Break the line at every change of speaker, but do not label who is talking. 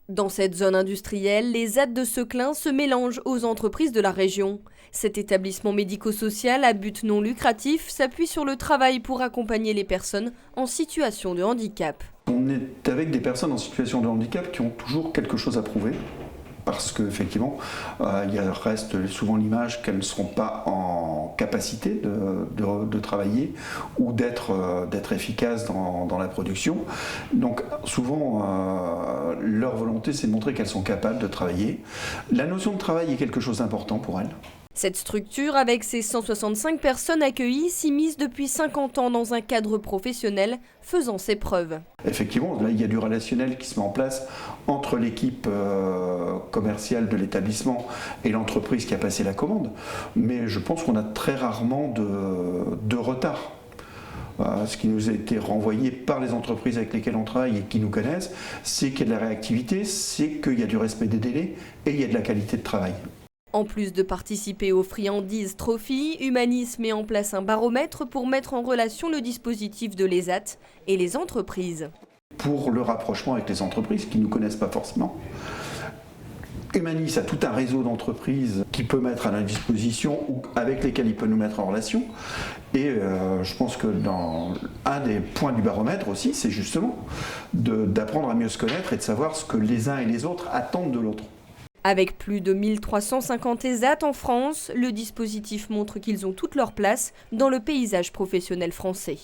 Dans cette zone industrielle, les ZAD de Seclin se mélangent aux entreprises de la région. Cet établissement médico-social à but non lucratif s'appuie sur le travail pour accompagner les personnes en situation de handicap.
On est avec des personnes en situation de handicap qui ont toujours quelque chose à prouver. Parce qu'effectivement, il reste souvent l'image qu'elles ne seront pas en capacité de travailler ou d'être efficaces dans la production. Donc souvent, leur volonté, c'est de montrer qu'elles sont capables de travailler. La notion de travail est quelque chose d'important pour elles.
Cette structure, avec ses 165 personnes accueillies, s'immisce depuis 50 ans dans un cadre professionnel, faisant ses preuves.
Effectivement, là, il y a du relationnel qui se met en place entre l'équipe commerciale de l'établissement et l'entreprise qui a passé la commande. Mais je pense qu'on a très rarement de retard. Ce qui nous a été renvoyé par les entreprises avec lesquelles on travaille et qui nous connaissent, c'est qu'il y a de la réactivité, c'est qu'il y a du respect des délais et il y a de la qualité de travail.
En plus de participer aux friandises Trophy, Humanisme met en place un baromètre pour mettre en relation le dispositif de l'ESAT et les entreprises.
Pour le rapprochement avec les entreprises qui ne nous connaissent pas forcément, Humanis a tout un réseau d'entreprises qui peut mettre à notre disposition ou avec lesquelles il peut nous mettre en relation. Et je pense que un des points du baromètre aussi, c'est justement d'apprendre à mieux se connaître et de savoir ce que les uns et les autres attendent de l'autre.
Avec plus de 1350 ESAT en France, le dispositif montre qu'ils ont toute leur place dans le paysage professionnel français.